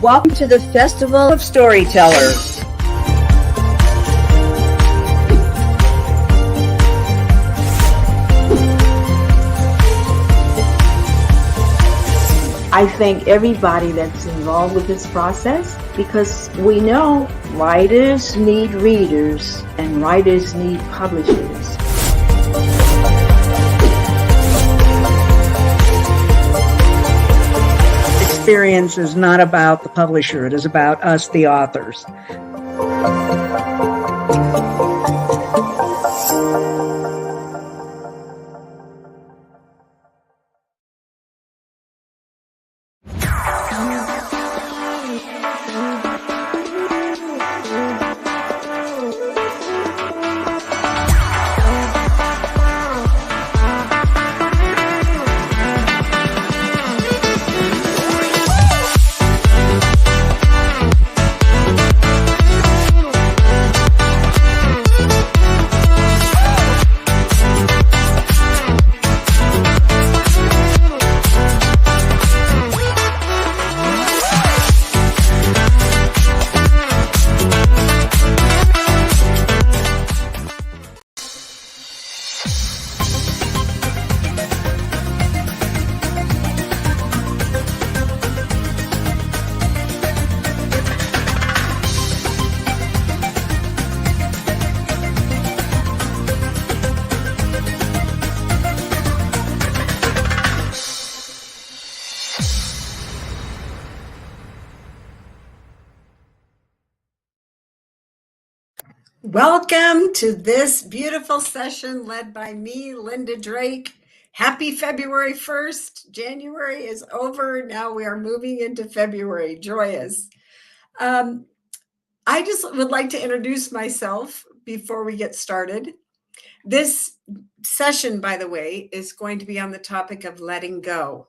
Welcome to the Festival of Storytellers. I thank everybody that's involved with this process because we know writers need readers and writers need publishers. Experience is not about the publisher, it is about us, the authors. Welcome to this beautiful session led by me, Lynda Drake. Happy February 1st. January is over. Now we are moving into February. Joyous. I just would like to introduce myself before we get started. This session, by the way, is going to be on the topic of letting go.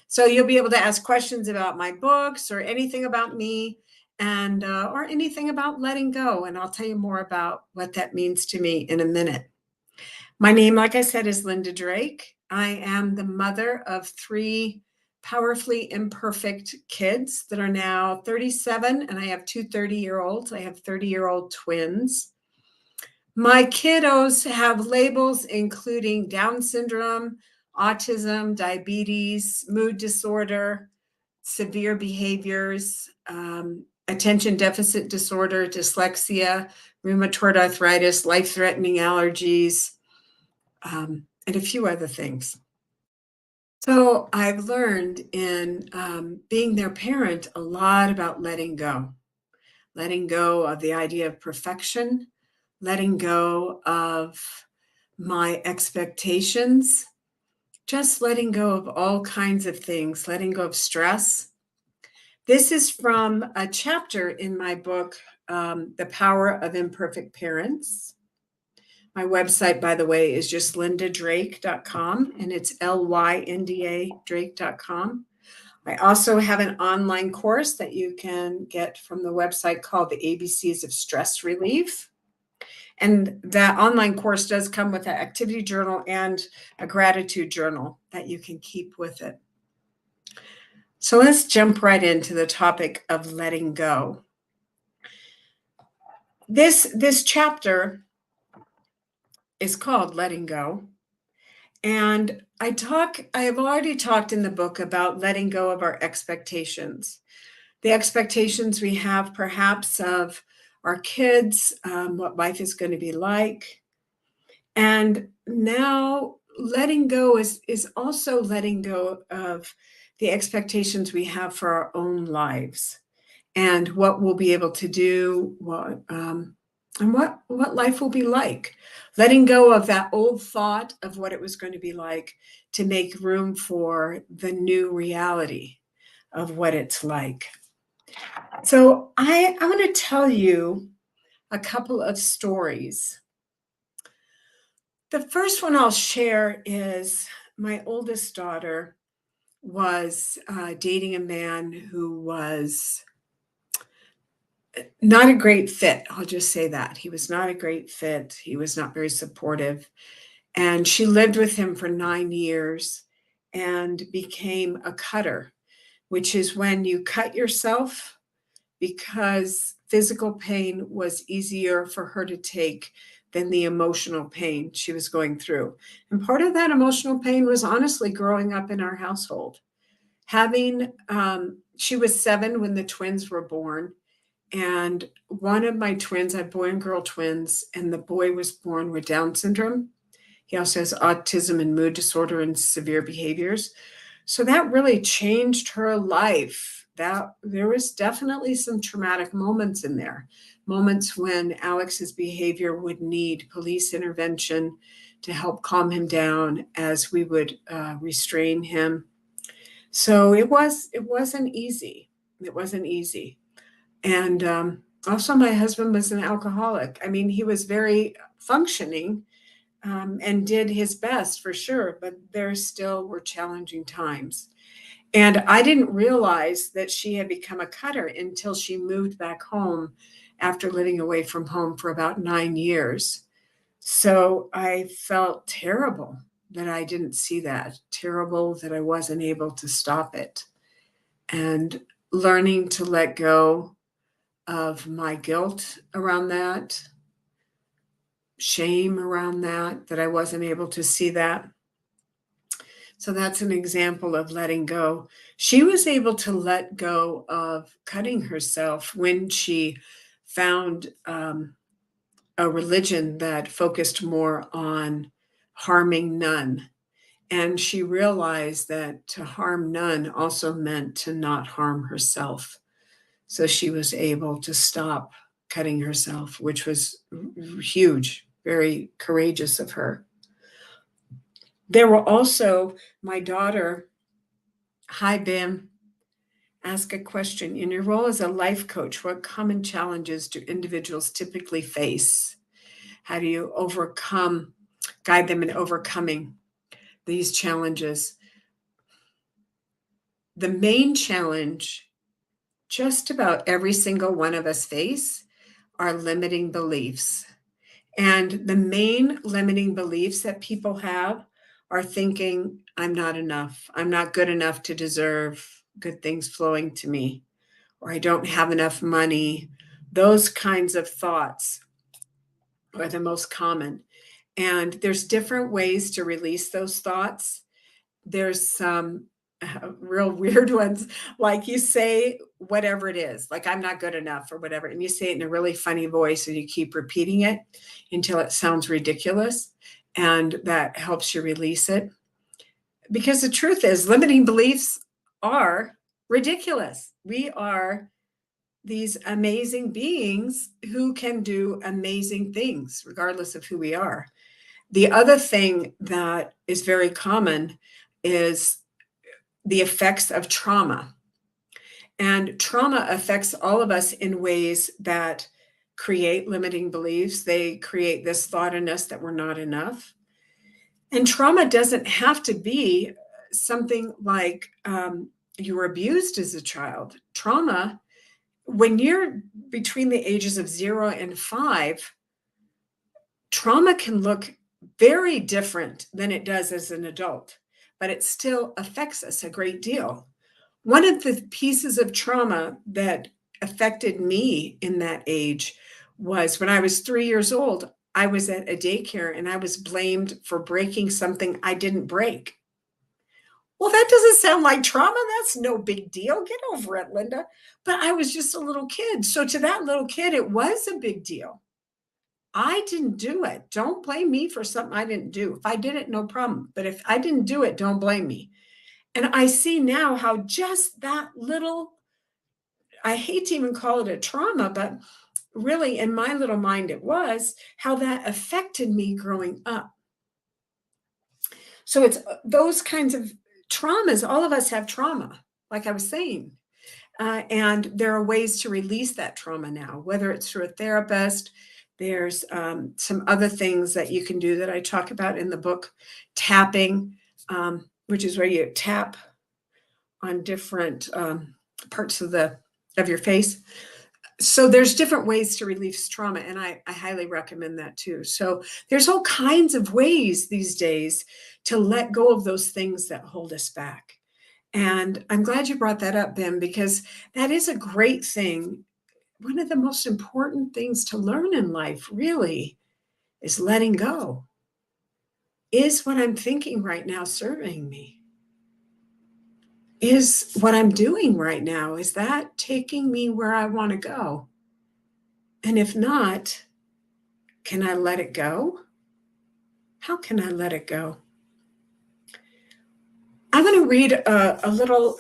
So you'll be able to ask questions about my books or anything about me, and or anything about letting go. And I'll tell you more about what that means to me in a minute. My name, like I said, is Lynda Drake. I am the mother of 3 powerfully imperfect kids that are now 37, and I have 2 30-year-olds. I have 30-year-old twins. My kiddos have labels including Down syndrome, autism, diabetes, mood disorder, severe behaviors, attention deficit disorder, dyslexia, rheumatoid arthritis, life-threatening allergies, and a few other things. So I've learned in being their parent a lot about letting go of the idea of perfection, letting go of my expectations, just letting go of all kinds of things, letting go of stress. This is from a chapter in my book, The Power of Imperfect Parents. My website, by the way, is just lyndadrake.com, and it's Lynda Drake.com. I also have an online course that you can get from the website called The ABCs of Stress Relief. And that online course does come with an activity journal and a gratitude journal that you can keep with it. So let's jump right into the topic of letting go. This chapter is called Letting Go. And I have already talked in the book about letting go of our expectations. The expectations we have perhaps of our kids, what life is going to be like. And now letting go is also letting go of the expectations we have for our own lives and what we'll be able to do, and what life will be like. Letting go of that old thought of what it was going to be like to make room for the new reality of what it's like. So I want to tell you a couple of stories. The first one I'll share is my oldest daughter was dating a man who was not a great fit. I'll just say that. He was not a great fit. He was not very supportive. And she lived with him for 9 years and became a cutter, which is when you cut yourself because physical pain was easier for her to take than the emotional pain she was going through. And part of that emotional pain was honestly growing up in our household. She was 7 when the twins were born. And one of my twins, I had boy and girl twins, and the boy was born with Down syndrome. He also has autism and mood disorder and severe behaviors. So that really changed her life. That there was definitely some traumatic moments in there, moments when Alex's behavior would need police intervention to help calm him down as we would restrain him. So it wasn't easy. It wasn't easy. And also, my husband was an alcoholic. I mean, he was very functioning and did his best for sure, but there still were challenging times. And I didn't realize that she had become a cutter until she moved back home after living away from home for about 9 years. So I felt terrible that I didn't see that, terrible that I wasn't able to stop it. And learning to let go of my guilt around that, shame around that I wasn't able to see that. So that's an example of letting go. She was able to let go of cutting herself when she found a religion that focused more on harming none. And she realized that to harm none also meant to not harm herself. So she was able to stop cutting herself, which was huge, very courageous of her. There were also my daughter, hi, Bim, ask a question. In your role as a life coach, what common challenges do individuals typically face? How do you guide them in overcoming these challenges? The main challenge just about every single one of us face are limiting beliefs. And the main limiting beliefs that people have are thinking, I'm not enough. I'm not good enough to deserve good things flowing to me, or I don't have enough money. Those kinds of thoughts are the most common. And there's different ways to release those thoughts. There's some real weird ones, like you say whatever it is, like I'm not good enough or whatever, and you say it in a really funny voice and you keep repeating it until it sounds ridiculous, and that helps you release it. Because the truth is, limiting beliefs are ridiculous. We are these amazing beings who can do amazing things regardless of who we are. The other thing that is very common is the effects of trauma. And trauma affects all of us in ways that create limiting beliefs. They create this thought in us that we're not enough. And trauma doesn't have to be something like you were abused as a child. Trauma, when you're between the ages of 0 and 5, trauma can look very different than it does as an adult, but it still affects us a great deal. One of the pieces of trauma that affected me in that age was when I was 3 years old. I was at a daycare and I was blamed for breaking something I didn't break. Well, that doesn't sound like trauma. That's no big deal. Get over it, Lynda. But I was just a little kid. So to that little kid, it was a big deal. I didn't do it. Don't blame me for something I didn't do. If I did it, no problem. But if I didn't do it, don't blame me. And I see now how just that little, I hate to even call it a trauma, but really in my little mind it was, how that affected me growing up. So it's those kinds of traumas. All of us have trauma, like I was saying. And there are ways to release that trauma now, whether it's through a therapist. There's some other things that you can do that I talk about in the book, tapping, which is where you tap on different parts of your face. So there's different ways to release trauma, and I highly recommend that too. So there's all kinds of ways these days to let go of those things that hold us back. And I'm glad you brought that up, Ben, because that is a great thing. One of the most important things to learn in life, really, is letting go. Is what I'm thinking right now serving me? Is what I'm doing right now, is that taking me where I want to go? And if not, can I let it go? How can I let it go? I'm going to read a little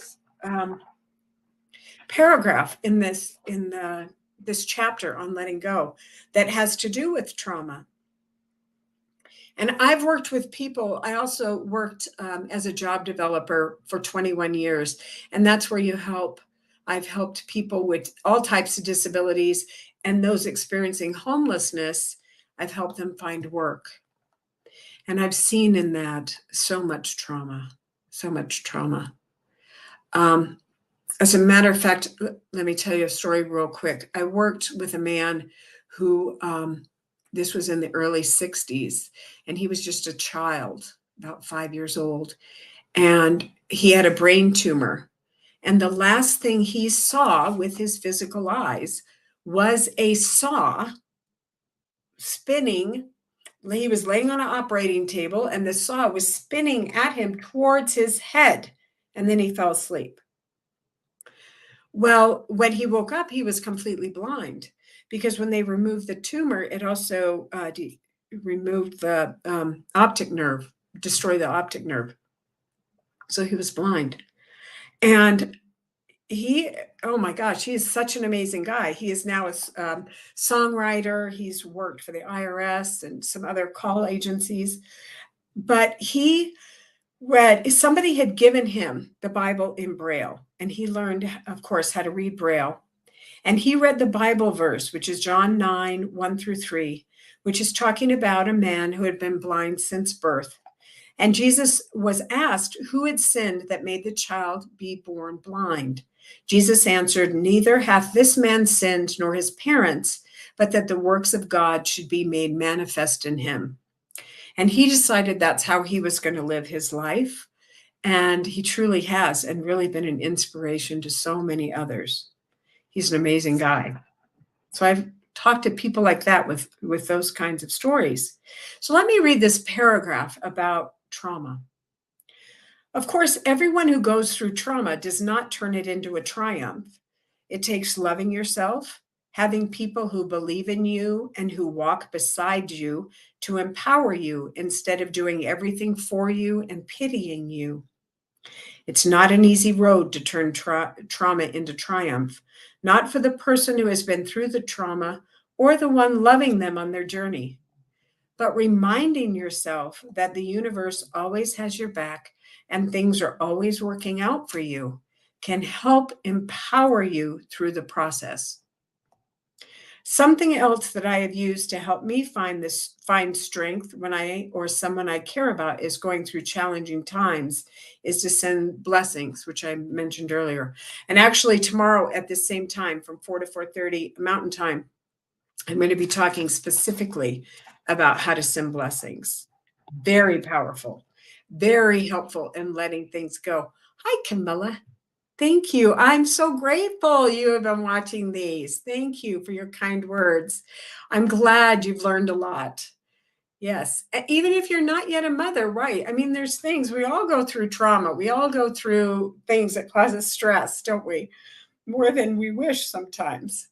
paragraph in this chapter on letting go that has to do with trauma. And I've worked with people. I also worked as a job developer for 21 years, and that's where I've helped people with all types of disabilities, and those experiencing homelessness, I've helped them find work. And I've seen in that so much trauma, so much trauma. As a matter of fact, let me tell you a story real quick. I worked with a man who, this was in the early 60s, and he was just a child, about 5 years old, and he had a brain tumor. And the last thing he saw with his physical eyes was a saw spinning. He was laying on an operating table, and the saw was spinning at him towards his head, and then he fell asleep. Well, when he woke up, he was completely blind, because when they removed the tumor, it also removed the optic nerve, destroyed the optic nerve. So he was blind. And oh my gosh, he is such an amazing guy. He is now a songwriter. He's worked for the IRS and some other call agencies. But somebody had given him the Bible in Braille, and he learned, of course, how to read Braille. And he read the Bible verse, which is John 9, 1-3, which is talking about a man who had been blind since birth. And Jesus was asked who had sinned that made the child be born blind. Jesus answered, "Neither hath this man sinned nor his parents, but that the works of God should be made manifest in him." And he decided that's how he was going to live his life. And he truly has, and really been an inspiration to so many others. He's an amazing guy. So I've talked to people like that with those kinds of stories. So let me read this paragraph about trauma. Of course, everyone who goes through trauma does not turn it into a triumph. It takes loving yourself, having people who believe in you and who walk beside you to empower you instead of doing everything for you and pitying you. It's not an easy road to turn trauma into triumph, not for the person who has been through the trauma or the one loving them on their journey. But reminding yourself that the universe always has your back and things are always working out for you can help empower you through the process. Something else that I have used to help me find strength when I or someone I care about is going through challenging times is to send blessings, which I mentioned earlier. And actually tomorrow at the same time from 4 to 4:30 Mountain Time, I'm going to be talking specifically about how to send blessings. Very powerful, very helpful in letting things go. Hi, Camilla. Thank you. I'm so grateful you have been watching these. Thank you for your kind words. I'm glad you've learned a lot. Yes. Even if you're not yet a mother, right? I mean, there's things, we all go through trauma. We all go through things that cause us stress, don't we? More than we wish sometimes.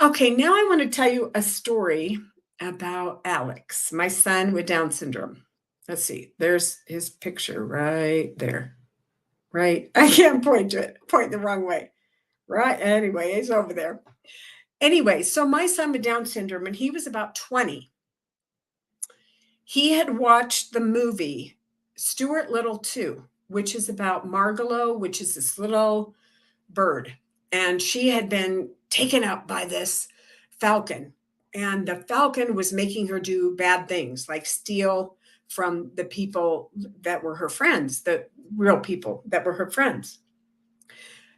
Okay, now I want to tell you a story about Alex, my son with Down syndrome. Let's see. There's his picture right there. Right? I can't point to it, point the wrong way. Right? Anyway, he's over there. Anyway, so my son with Down syndrome, and he was about 20. He had watched the movie Stuart Little 2, which is about Margalo, which is this little bird. And she had been taken up by this falcon. And the falcon was making her do bad things, like steal from the people that were her friends, the real people that were her friends.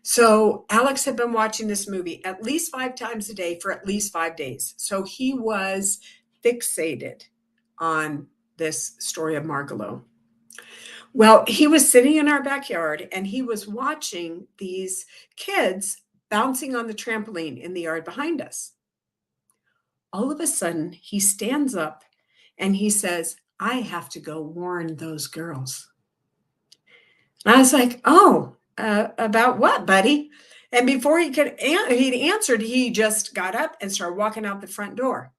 So Alex had been watching this movie at least 5 times a day for at least 5 days. So he was fixated on this story of Margalo. Well, he was sitting in our backyard and he was watching these kids bouncing on the trampoline in the yard behind us. All of a sudden, he stands up and he says, I have to go warn those girls. And I was like, oh, about what, buddy? And before he'd answered, he just got up and started walking out the front door.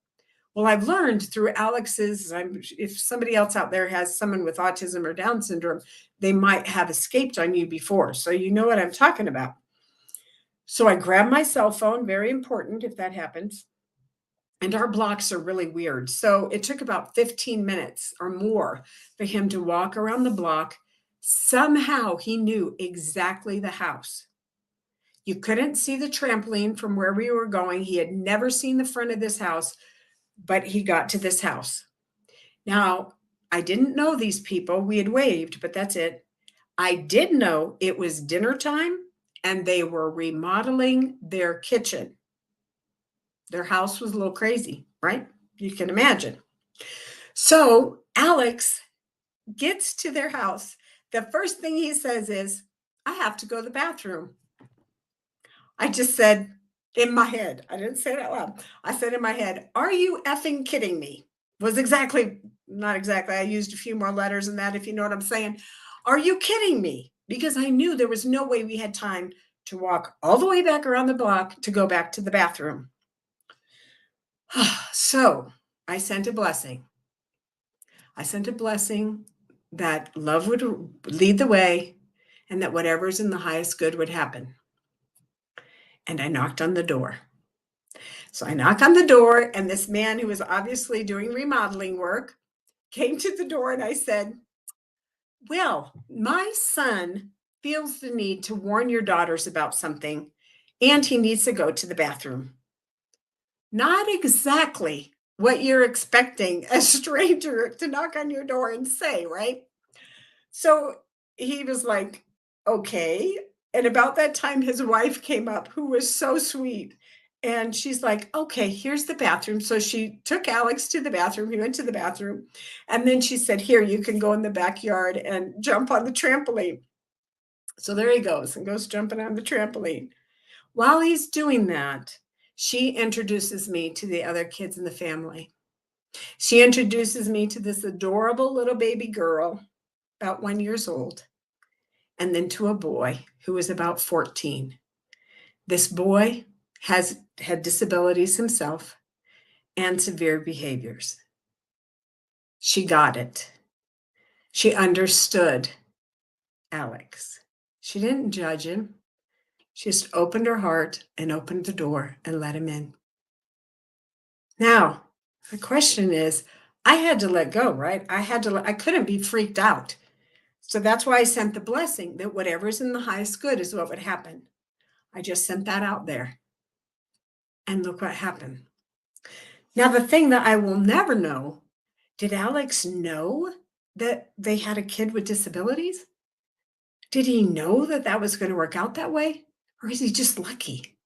Well, I've learned through Alex's, if somebody else out there has someone with autism or Down syndrome, they might have escaped on you before. So you know what I'm talking about. So I grabbed my cell phone, very important if that happens. And our blocks are really weird. So it took about 15 minutes or more for him to walk around the block. Somehow he knew exactly the house. You couldn't see the trampoline from where we were going. He had never seen the front of this house, but he got to this house. Now, I didn't know these people. We had waved, but that's it. I did know it was dinner time and they were remodeling their kitchen. Their house was a little crazy, right? You can imagine. So Alex gets to their house. The first thing he says is, I have to go to the bathroom. I just said in my head, I didn't say it out loud. I said in my head, are you effing kidding me? Was not exactly. I used a few more letters than that, if you know what I'm saying. Are you kidding me? Because I knew there was no way we had time to walk all the way back around the block to go back to the bathroom. So I sent a blessing. I sent a blessing that love would lead the way and that whatever's in the highest good would happen. And I knocked on the door. So I knock on the door, and this man who was obviously doing remodeling work came to the door, and I said, well, my son feels the need to warn your daughters about something, and he needs to go to the bathroom. Not exactly what you're expecting a stranger to knock on your door and say, right? So he was like, okay. And about that time, his wife came up, who was so sweet. And she's like, okay, here's the bathroom. So she took Alex to the bathroom. He went to the bathroom. And then she said, here, you can go in the backyard and jump on the trampoline. So there he goes and goes jumping on the trampoline. While he's doing that, she introduces me to the other kids in the family. She introduces me to this adorable little baby girl, about 1 year old, and then to a boy who was about 14. This boy has had disabilities himself and severe behaviors. She got it. She understood Alex. She didn't judge him. She just opened her heart and opened the door and let him in. Now, the question is, I had to let go, right? I couldn't be freaked out. So that's why I sent the blessing that whatever's in the highest good is what would happen. I just sent that out there. And look what happened. Now, the thing that I will never know, did Alex know that they had a kid with disabilities? Did he know that that was going to work out that way? Or is he just lucky?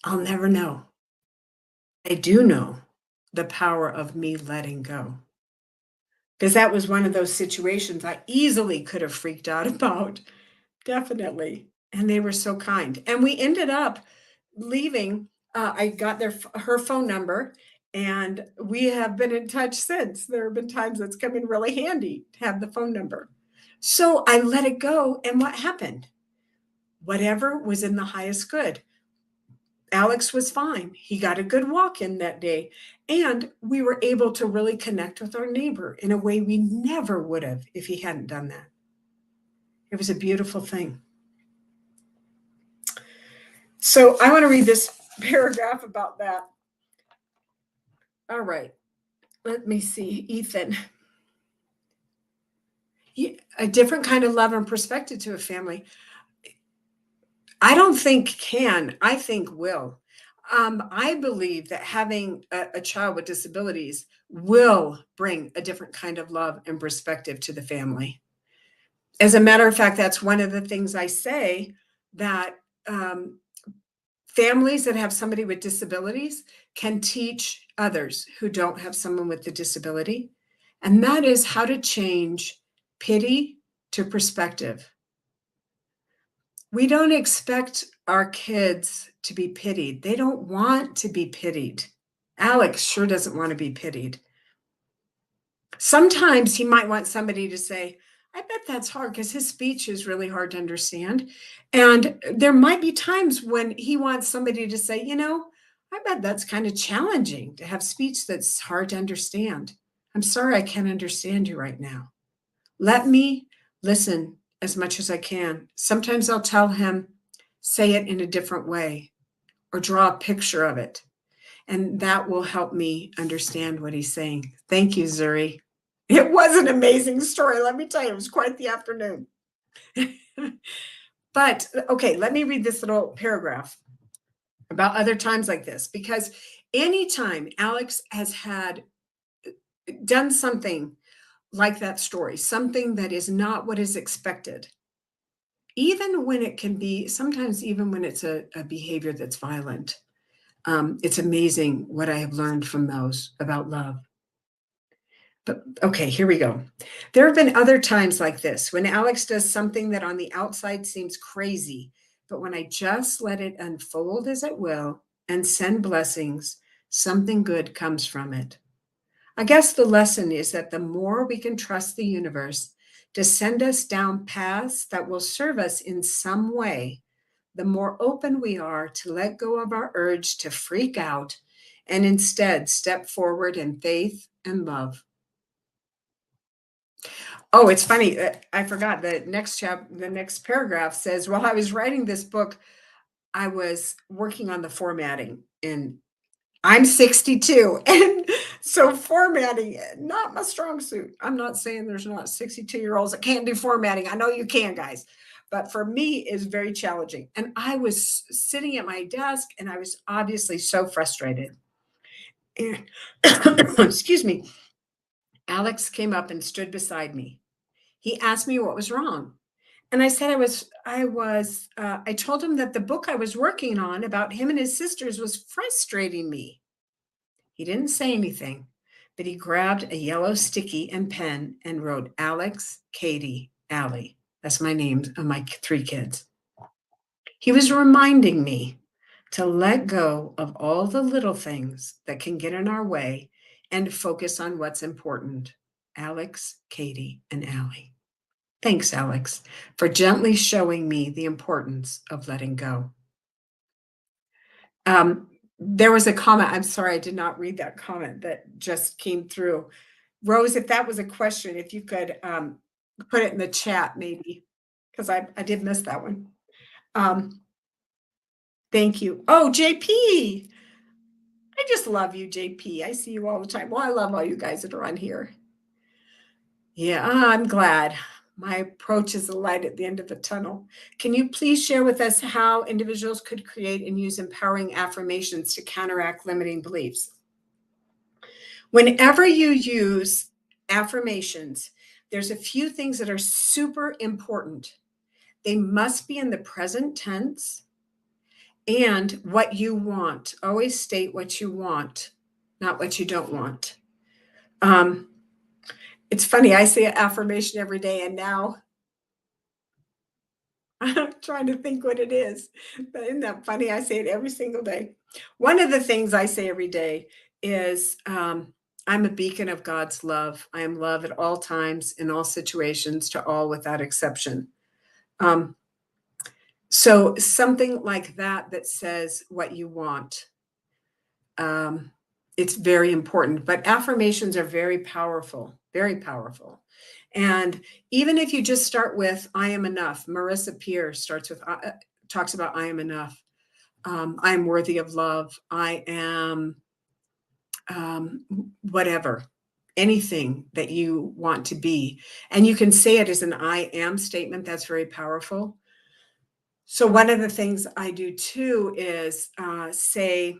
I'll never know. I do know the power of me letting go. Because that was one of those situations I easily could have freaked out about. Definitely. And they were so kind. And we ended up leaving. I got her phone number, and we have been in touch since. There have been times it's come in really handy to have the phone number. So I let it go. And what happened? Whatever was in the highest good. Alex was fine. He got a good walk in that day. And we were able to really connect with our neighbor in a way we never would have if he hadn't done that. It was a beautiful thing. So I want to read this paragraph about that. All right. Let me see. Ethan. A different kind of love and perspective to a family. I don't think can, I think will. I believe that having a child with disabilities will bring a different kind of love and perspective to the family. As a matter of fact, that's one of the things I say that families that have somebody with disabilities can teach others who don't have someone with the disability. And that is how to change pity to perspective. We don't expect our kids to be pitied. They don't want to be pitied. Alex sure doesn't want to be pitied. Sometimes he might want somebody to say, I bet that's hard, because his speech is really hard to understand. And there might be times when he wants somebody to say, I bet that's kind of challenging to have speech that's hard to understand. I'm sorry, I can't understand you right now. Let me listen as much as I can. Sometimes I'll tell him, say it in a different way or draw a picture of it. And that will help me understand what he's saying. Thank you, Zuri. It was an amazing story. Let me tell you, it was quite the afternoon. But okay, let me read this little paragraph about other times like this, because anytime Alex has done something like that story, something that is not what is expected, even when it can be, sometimes even when it's a behavior that's violent, it's amazing what I have learned from those about love. But okay, here we go. There have been other times like this when Alex does something that on the outside seems crazy, but when I just let it unfold as it will and send blessings, something good comes from it. I guess the lesson is that the more we can trust the universe to send us down paths that will serve us in some way, the more open we are to let go of our urge to freak out and instead step forward in faith and love. Oh, it's funny. I forgot the next paragraph says, while I was writing this book, I was working on the formatting, and I'm 62. And so formatting, not my strong suit. I'm not saying there's not 62-year-olds that can't do formatting. I know you can, guys. But for me, it's very challenging. And I was sitting at my desk, and I was obviously so frustrated. And excuse me, Alex came up and stood beside me. He asked me what was wrong. And I said I told him that the book I was working on about him and his sisters was frustrating me. He didn't say anything, but he grabbed a yellow sticky and pen and wrote Alex, Katie, Allie. That's my names of my 3 kids. He was reminding me to let go of all the little things that can get in our way and focus on what's important. Alex, Katie, and Allie. Thanks, Alex, for gently showing me the importance of letting go. There was a comment. I'm sorry, I did not read that comment that just came through. Rose, if that was a question, if you could put it in the chat, maybe, because I did miss that one. Thank you. Oh, JP. I just love you, JP. I see you all the time. Well, I love all you guys that are on here. Yeah, I'm glad. My approach is a light at the end of the tunnel. Can you please share with us how individuals could create and use empowering affirmations to counteract limiting beliefs? Whenever you use affirmations, there's a few things that are super important. They must be in the present tense and what you want. Always state what you want, not what you don't want. It's funny, I say an affirmation every day, and now I'm trying to think what it is. But isn't that funny? I say it every single day. One of the things I say every day is I'm a beacon of God's love. I am love at all times, in all situations, to all without exception. So something like that says what you want. It's very important, but affirmations are very powerful, very powerful. And even if you just start with, I am enough. Marissa Peer talks about, I am enough. I am worthy of love. I am whatever, anything that you want to be. And you can say it as an I am statement. That's very powerful. So one of the things I do too is say,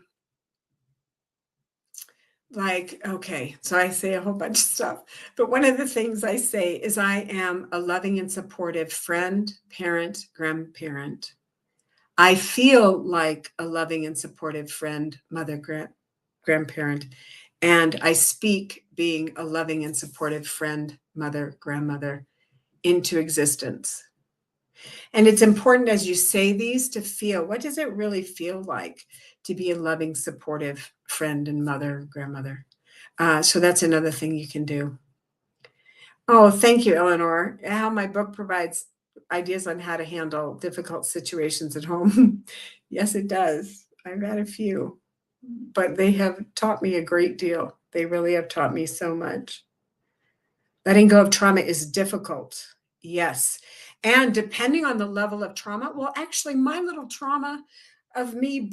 like, okay, so I say a whole bunch of stuff, but one of the things I say is I am a loving and supportive friend, parent, grandparent. I feel like a loving and supportive friend, mother, grandparent, and I speak being a loving and supportive friend, mother, grandmother into existence. And it's important as you say these to feel, what does it really feel like to be a loving, supportive friend and mother, grandmother? So that's another thing you can do. Oh, thank you, Eleanor. How my book provides ideas on how to handle difficult situations at home. Yes, it does. I've had a few, but they have taught me a great deal. They really have taught me so much. Letting go of trauma is difficult. Yes. And depending on the level of trauma, well, actually, my little trauma of me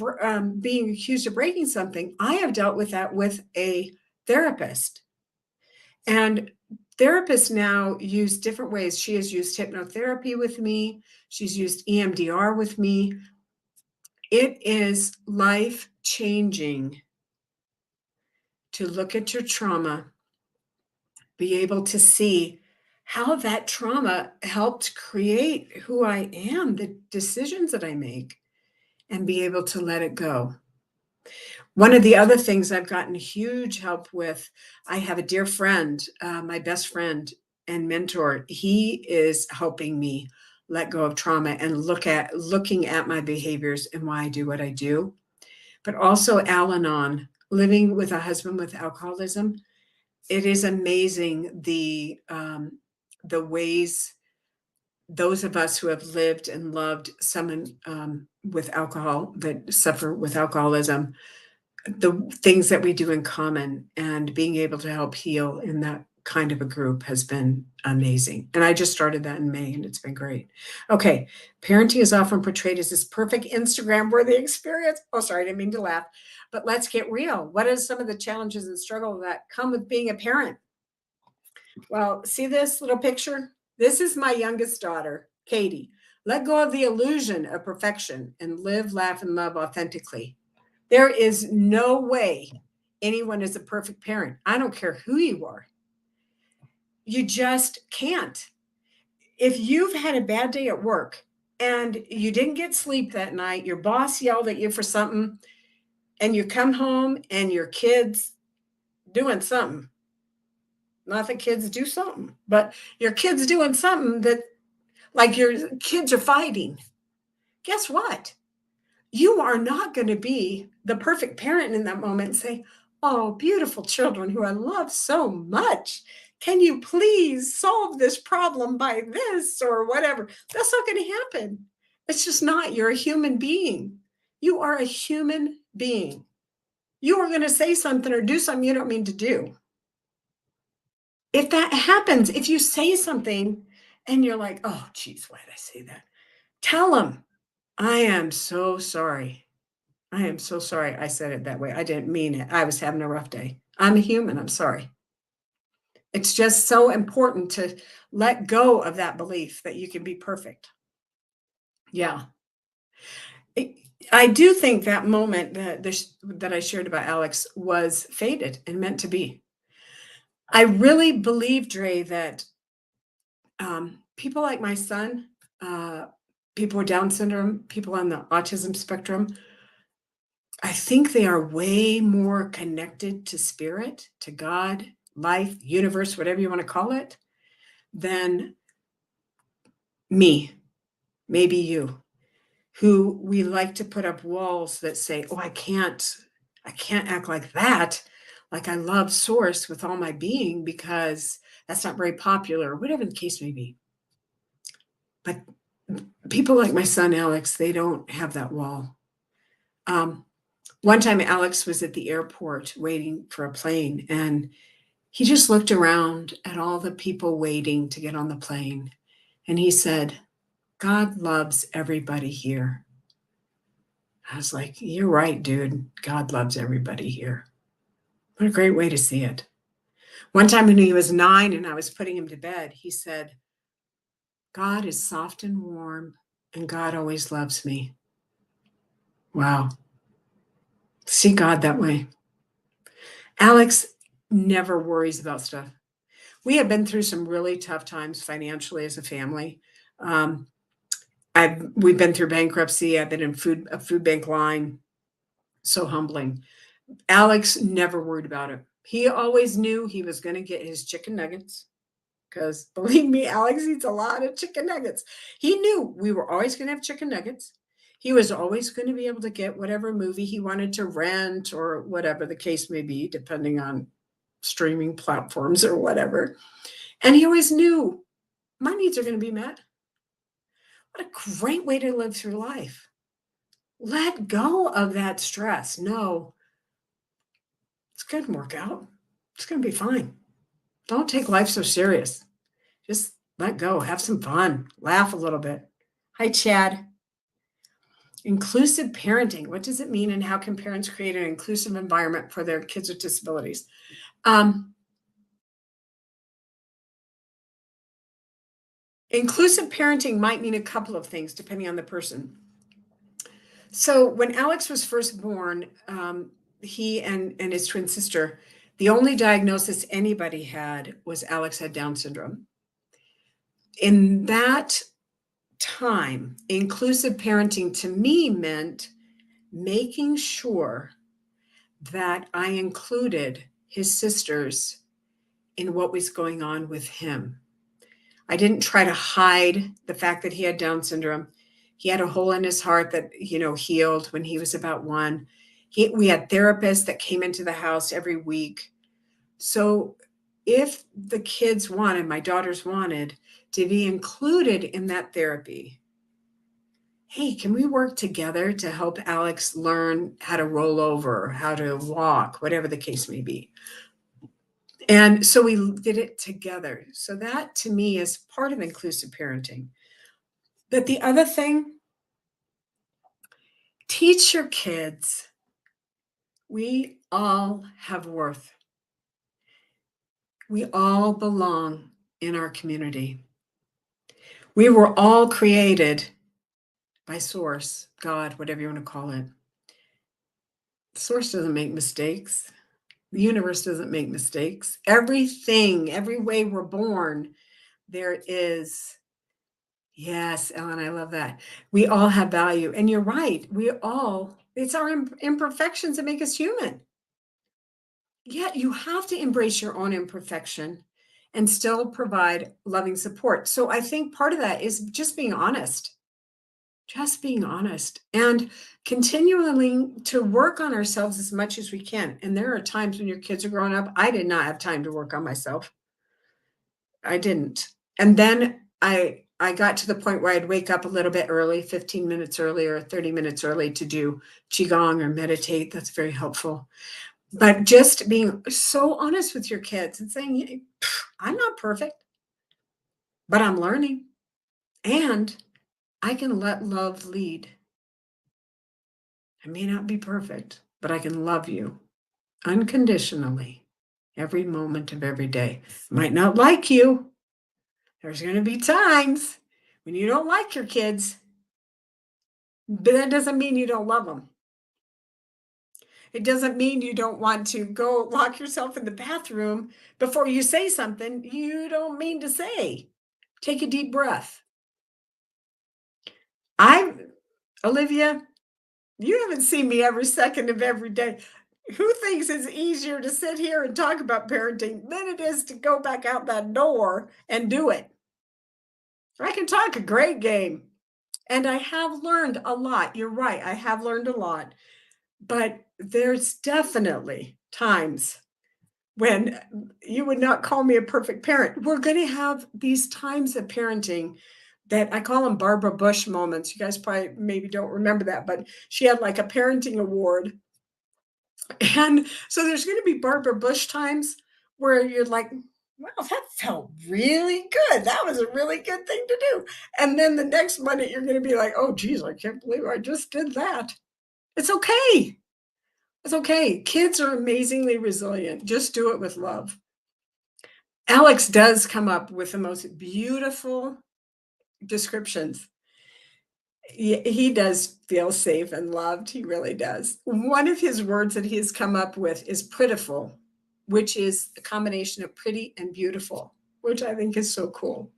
being accused of breaking something, I have dealt with that with a therapist. And therapists now use different ways. She has used hypnotherapy with me, she's used EMDR with me. It is life changing to look at your trauma, be able to see how that trauma helped create who I am, the decisions that I make, and be able to let it go. One of the other things I've gotten huge help with, I have a dear friend, my best friend and mentor. He is helping me let go of trauma and looking at my behaviors and why I do what I do. But also Al-Anon, living with a husband with alcoholism. It is amazing the ways those of us who have lived and loved someone with alcohol that suffer with alcoholism, the things that we do in common and being able to help heal in that kind of a group has been amazing. And I just started that in May and it's been great. Okay. Parenting is often portrayed as this perfect Instagram worthy experience. Oh, sorry, I didn't mean to laugh, but let's get real. What are some of the challenges and struggles that come with being a parent? Well, see this little picture? This is my youngest daughter, Katie. Let go of the illusion of perfection and live, laugh, and love authentically. There is no way anyone is a perfect parent. I don't care who you are. You just can't. If you've had a bad day at work and you didn't get sleep that night, your boss yelled at you for something, and you come home and your kids doing something. Not that kids do something, but your kids doing something that, like your kids are fighting. Guess what? You are not going to be the perfect parent in that moment and say, oh, beautiful children who I love so much. Can you please solve this problem by this or whatever? That's not going to happen. It's just not. You're a human being. You are a human being. You are going to say something or do something you don't mean to do. If that happens, if you say something and you're like, oh, geez, why did I say that? Tell them, I am so sorry. I am so sorry I said it that way. I didn't mean it. I was having a rough day. I'm a human. I'm sorry. It's just so important to let go of that belief that you can be perfect. Yeah. I do think that moment that I shared about Alex was fated and meant to be. I really believe, Dre, that people like my son, people with Down syndrome, people on the autism spectrum, I think they are way more connected to spirit, to God, life, universe, whatever you want to call it, than me, maybe you, who we like to put up walls that say, oh, I can't act like that. Like I love Source with all my being because that's not very popular, or whatever the case may be. But people like my son, Alex, they don't have that wall. One time Alex was at the airport waiting for a plane, and he just looked around at all the people waiting to get on the plane. And he said, God loves everybody here. I was like, you're right, dude. God loves everybody here. What a great way to see it. One time when he was 9 and I was putting him to bed, he said, God is soft and warm, and God always loves me. Wow. See God that way. Alex never worries about stuff. We have been through some really tough times financially as a family. we've been through bankruptcy. I've been in a food bank line. So humbling. Alex never worried about it. He always knew he was going to get his chicken nuggets because believe me, Alex eats a lot of chicken nuggets. He knew we were always going to have chicken nuggets. He was always going to be able to get whatever movie he wanted to rent or whatever the case may be, depending on streaming platforms or whatever. And he always knew my needs are going to be met. What a great way to live through life. Let go of that stress. No, it's going to work out. It's going to be fine. Don't take life so serious. Just let go. Have some fun. Laugh a little bit. Hi, Chad. Inclusive parenting. What does it mean, and how can parents create an inclusive environment for their kids with disabilities? Inclusive parenting might mean a couple of things depending on the person. So when Alex was first born, he and his twin sister, the only diagnosis anybody had was Alex had Down syndrome. In that time, inclusive parenting to me meant making sure that I included his sisters in what was going on with him. I didn't try to hide the fact that he had Down syndrome. He had a hole in his heart that, healed when he was about 1. We had therapists that came into the house every week. So if the kids wanted, my daughters wanted to be included in that therapy, hey, can we work together to help Alex learn how to roll over, how to walk, whatever the case may be? And so we did it together. So that to me is part of inclusive parenting. But the other thing, teach your kids we all have worth. We all belong in our community. We were all created by Source, God, whatever you want to call it. Source doesn't make mistakes. The universe doesn't make mistakes. Everything, every way we're born, there is. Yes, Ellen, I love that. We all have value. And you're right. It's our imperfections that make us human. Yet you have to embrace your own imperfection and still provide loving support. So I think part of that is just being honest. Just being honest and continually to work on ourselves as much as we can. And there are times when your kids are growing up, I did not have time to work on myself. I didn't. And then I got to the point where I'd wake up a little bit early, 15 minutes early or 30 minutes early to do Qigong or meditate. That's very helpful. But just being so honest with your kids and saying, I'm not perfect, but I'm learning. And I can let love lead. I may not be perfect, but I can love you unconditionally every moment of every day. Might not like you. There's going to be times when you don't like your kids, but that doesn't mean you don't love them. It doesn't mean you don't want to go lock yourself in the bathroom before you say something you don't mean to say. Take a deep breath. Olivia, you haven't seen me every second of every day. Who thinks it's easier to sit here and talk about parenting than it is to go back out that door and do it? I can talk a great game. And I have learned a lot. You're right. I have learned a lot. But there's definitely times when you would not call me a perfect parent. We're going to have these times of parenting that I call them Barbara Bush moments. You guys probably maybe don't remember that, but she had like a parenting award. And so there's going to be Barbara Bush times where you're like, wow, that felt really good. That was a really good thing to do. And then the next minute you're going to be like, oh, geez, I can't believe I just did that. It's okay. It's okay. Kids are amazingly resilient. Just do it with love. Alex does come up with the most beautiful descriptions. He does feel safe and loved. He really does. One of his words that he has come up with is prettiful, which is a combination of pretty and beautiful, which I think is so cool.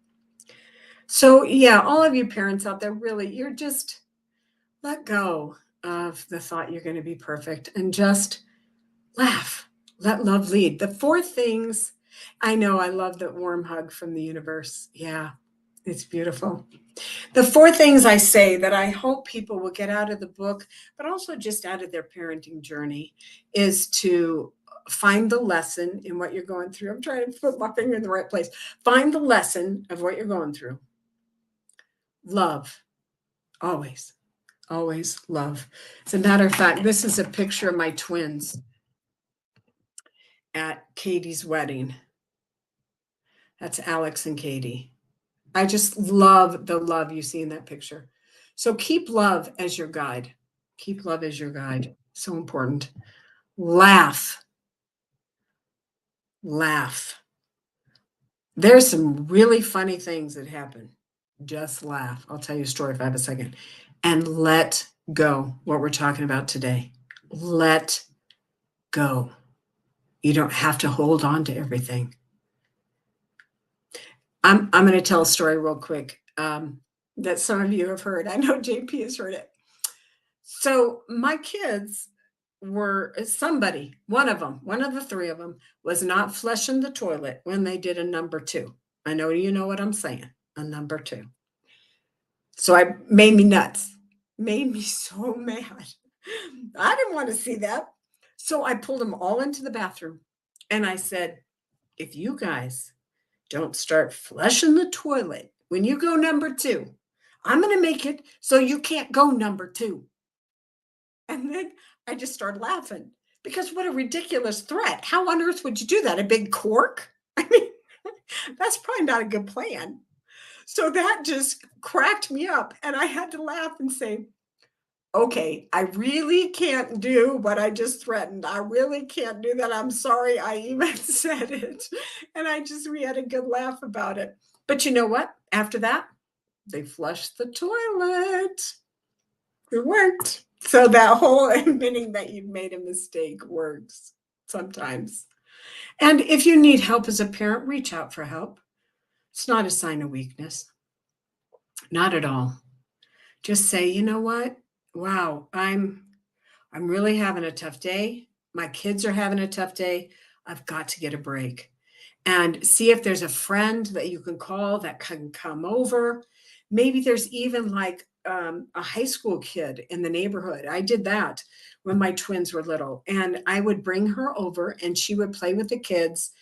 So yeah, all of you parents out there, really, you're just let go of the thought you're going to be perfect and just laugh. Let love lead. The four things. I know, I love that warm hug from the universe. Yeah, it's beautiful. The four things I say that I hope people will get out of the book, but also just out of their parenting journey, is to find the lesson in what you're going through. I'm trying to put my finger in the right place. Find the lesson of what you're going through. Love. Always, always love. As a matter of fact, this is a picture of my twins at Katie's wedding. That's Alex and Katie. I just love the love you see in that picture. So keep love as your guide. Keep love as your guide. So important. Laugh. Laugh. There's some really funny things that happen. Just laugh. I'll tell you a story if I have a second. And let go. What we're talking about today. Let go. You don't have to hold on to everything. I'm going to tell a story real quick that some of you have heard. I know JP has heard it. So my kids were one of the three of them was not flushing the toilet when they did a number 2. I know you know what I'm saying, a number 2. So I made me nuts, made me so mad. I didn't want to see that. So I pulled them all into the bathroom and I said, if you guys don't start flushing the toilet when you go number 2, I'm going to make it so you can't go number 2. And then I just started laughing because what a ridiculous threat. How on earth would you do that? A big cork? I mean, that's probably not a good plan. So that just cracked me up. And I had to laugh and say, okay, I really can't do what I just threatened. I really can't do that. I'm sorry I even said it. And we had a good laugh about it. But you know what? After that, they flushed the toilet. It worked. So that whole admitting that you've made a mistake works sometimes. And if you need help as a parent, reach out for help. It's not a sign of weakness. Not at all. Just say, you know what? Wow, I'm really having a tough day. My kids are having a tough day. I've got to get a break. And see if there's a friend that you can call that can come over. Maybe there's even like a high school kid in the neighborhood. I did that when my twins were little. And I would bring her over and she would play with the kids.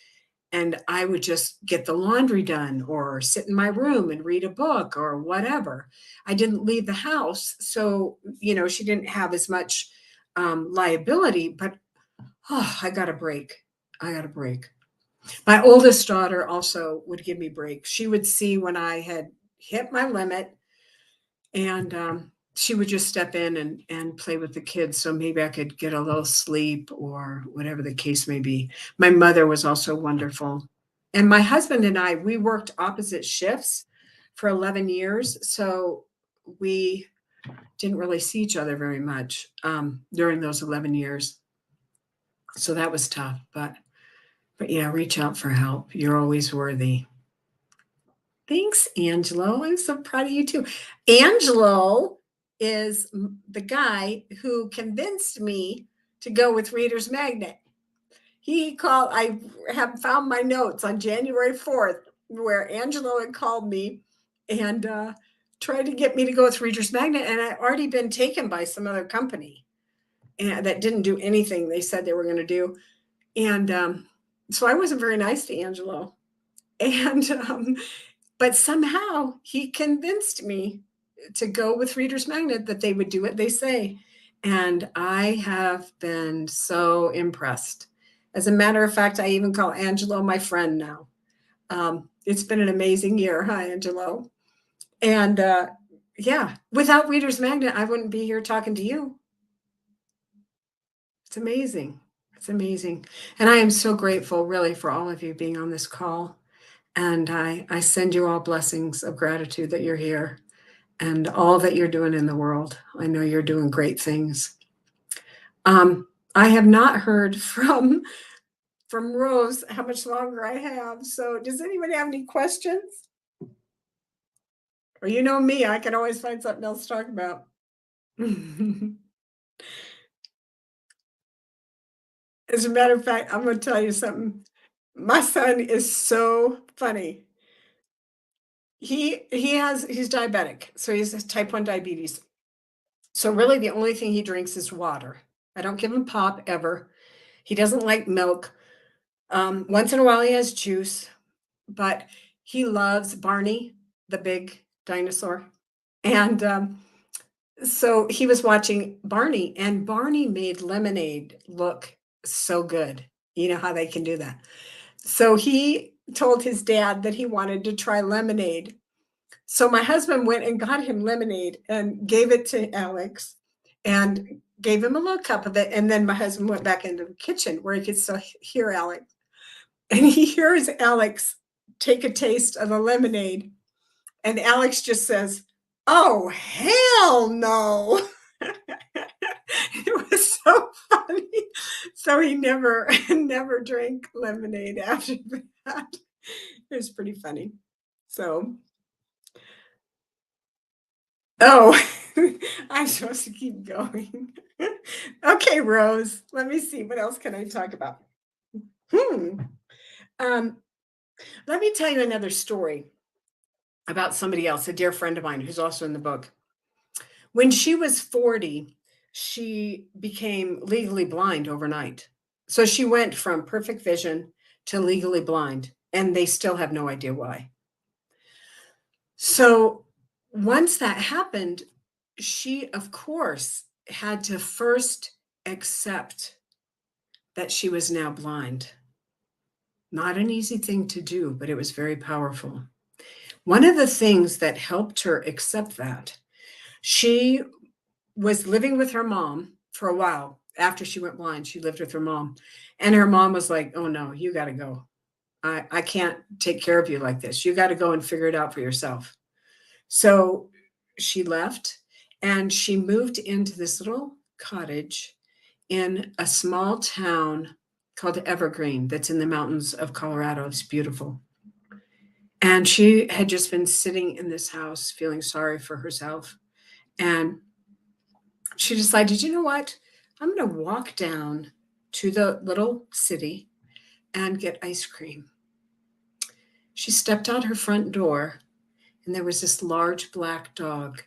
And I would just get the laundry done or sit in my room and read a book or whatever. I didn't leave the house. So, she didn't have as much liability, but I got a break. I got a break. My oldest daughter also would give me breaks. She would see when I had hit my limit and she would just step in and play with the kids. So maybe I could get a little sleep or whatever the case may be. My mother was also wonderful. And my husband and I, we worked opposite shifts for 11 years. So we didn't really see each other very much during those 11 years. So that was tough, but yeah, reach out for help. You're always worthy. Thanks, Angelo. I'm so proud of you too. Angelo is the guy who convinced me to go with Reader's Magnet. I have found my notes on January 4th where Angelo had called me and tried to get me to go with Reader's Magnet. And I'd already been taken by some other company and that didn't do anything they said they were going to do. And so I wasn't very nice to Angelo. And but somehow he convinced me to go with Reader's Magnet, that they would do what they say. And I have been so impressed. As a matter of fact, I even call Angelo my friend now. It's been an amazing year. Hi, Angelo. And yeah, without Reader's Magnet, I wouldn't be here talking to you. It's amazing. It's amazing. And I am so grateful, really, for all of you being on this call. And I send you all blessings of gratitude that you're here and all that you're doing in the world. I know you're doing great things. I have not heard from Rose how much longer I have. So does anybody have any questions? Or you know me, I can always find something else to talk about. As a matter of fact, I'm going to tell you something. My son is so funny. He's diabetic, so he has type 1 diabetes. So really the only thing he drinks is water. I don't give him pop ever. He doesn't like milk. Once in a while he has juice, but he loves Barney, the big dinosaur. And so he was watching Barney, and Barney made lemonade look so good. You know how they can do that. So he told his dad that he wanted to try lemonade. So my husband went and got him lemonade and gave it to Alex and gave him a little cup of it. And then my husband went back into the kitchen where he could still hear Alex. And he hears Alex take a taste of the lemonade. And Alex just says, "Oh, hell no." It was so funny. So he never drank lemonade after that. It was pretty funny. So, oh, I'm supposed to keep going. Okay, Rose, let me see. What else can I talk about? Let me tell you another story about somebody else, a dear friend of mine who's also in the book. When she was 40, she became legally blind overnight. So she went from perfect vision to legally blind, and they still have no idea why. So once that happened, she, of course, had to first accept that she was now blind. Not an easy thing to do, but it was very powerful. One of the things that helped her accept that, she was living with her mom for a while. After she went blind, she lived with her mom. And her mom was like, "Oh no, you got to go. I can't take care of you like this. You got to go and figure it out for yourself." So she left and she moved into this little cottage in a small town called Evergreen that's in the mountains of Colorado. It's beautiful. And she had just been sitting in this house feeling sorry for herself. And she decided, you know what? I'm going to walk down to the little city and get ice cream. She stepped out her front door, and there was this large black dog.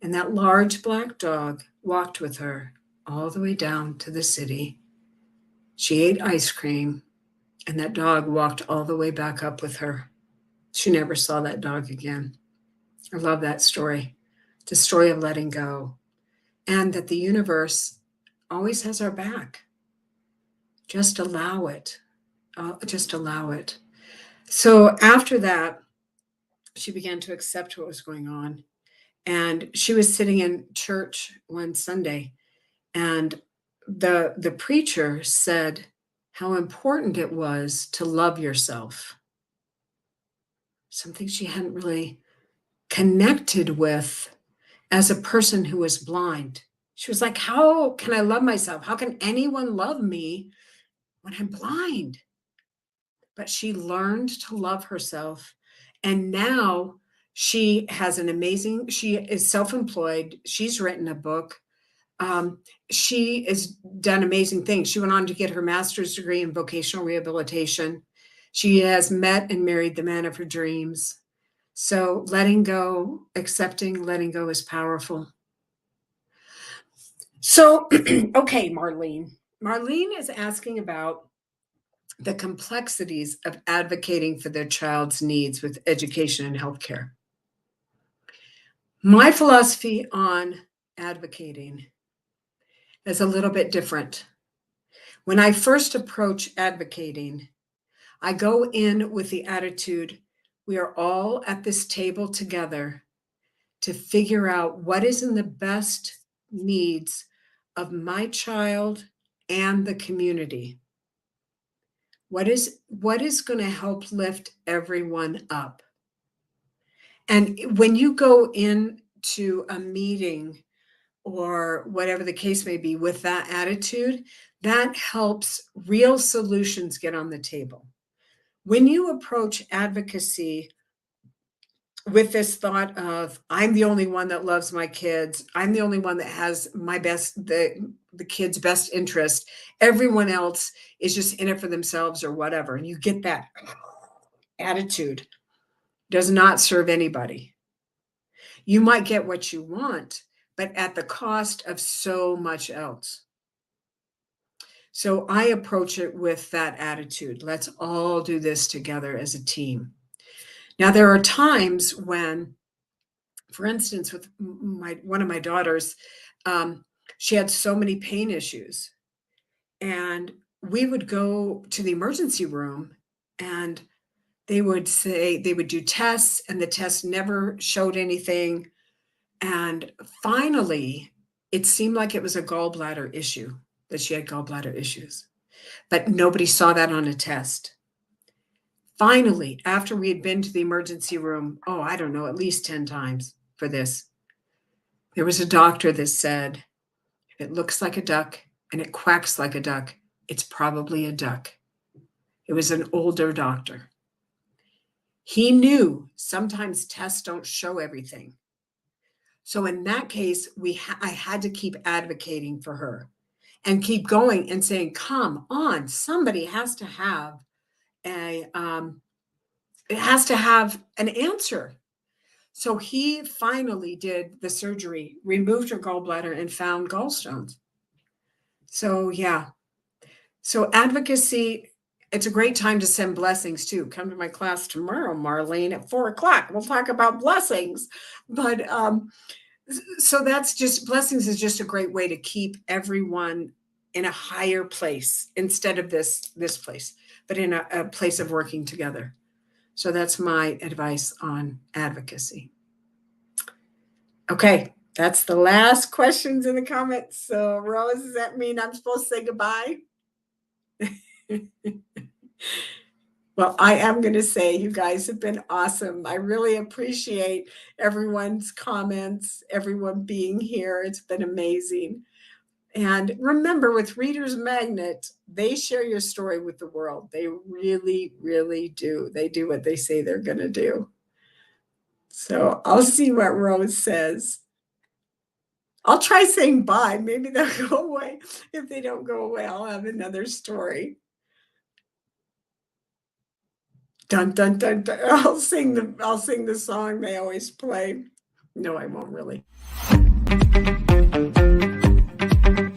And that large black dog walked with her all the way down to the city. She ate ice cream, and that dog walked all the way back up with her. She never saw that dog again. I love that story. The story of letting go, and that the universe always has our back. Just allow it. Just allow it. So after that, she began to accept what was going on. And she was sitting in church one Sunday, and the preacher said how important it was to love yourself. Something she hadn't really connected with as a person who was blind. She was like, how can I love myself? How can anyone love me when I'm blind? But she learned to love herself. And now she is self-employed. She's written a book. She has done amazing things. She went on to get her master's degree in vocational rehabilitation. She has met and married the man of her dreams. So letting go, accepting, letting go is powerful. So, okay, Marlene. Marlene is asking about the complexities of advocating for their child's needs with education and healthcare. My philosophy on advocating is a little bit different. When I first approach advocating, I go in with the attitude, we are all at this table together to figure out what is in the best needs of my child and the community. What is going to help lift everyone up? And when you go into a meeting or whatever the case may be with that attitude, that helps real solutions get on the table. When you approach advocacy with this thought of, I'm the only one that loves my kids. I'm the only one that has the kids' best interest. Everyone else is just in it for themselves or whatever. And you get that attitude. Does not serve anybody. You might get what you want, but at the cost of so much else. So I approach it with that attitude. Let's all do this together as a team. Now, there are times when, for instance, with one of my daughters, she had so many pain issues, and we would go to the emergency room, and they would do tests, and the tests never showed anything. And finally, it seemed like it was a gallbladder issue, that she had gallbladder issues, but nobody saw that on a test. Finally, after we had been to the emergency room, I don't know, at least 10 times for this, there was a doctor that said, if it looks like a duck and it quacks like a duck, it's probably a duck. It was an older doctor. He knew sometimes tests don't show everything. So in that case, I had to keep advocating for her and keep going and saying, come on, somebody has to have an answer. So he finally did the surgery, removed her gallbladder, and found gallstones. So yeah. So advocacy, it's a great time to send blessings too. Come to my class tomorrow, Marlene, at 4:00. We'll talk about blessings. But so that's just, blessings is just a great way to keep everyone in a higher place instead of this place, but in a place of working together. So that's my advice on advocacy. Okay, that's the last questions in the comments. So Rose, does that mean I'm supposed to say goodbye? Well, I am going to say you guys have been awesome. I really appreciate everyone's comments, everyone being here. It's been amazing. And remember, with Reader's Magnet, they share your story with the world. They really, really do. They do what they say they're going to do. So I'll see what Rose says. I'll try saying bye. Maybe they'll go away. If they don't go away, I'll have another story. Dun, dun, dun, dun. I'll sing the song they always play. No, I won't really.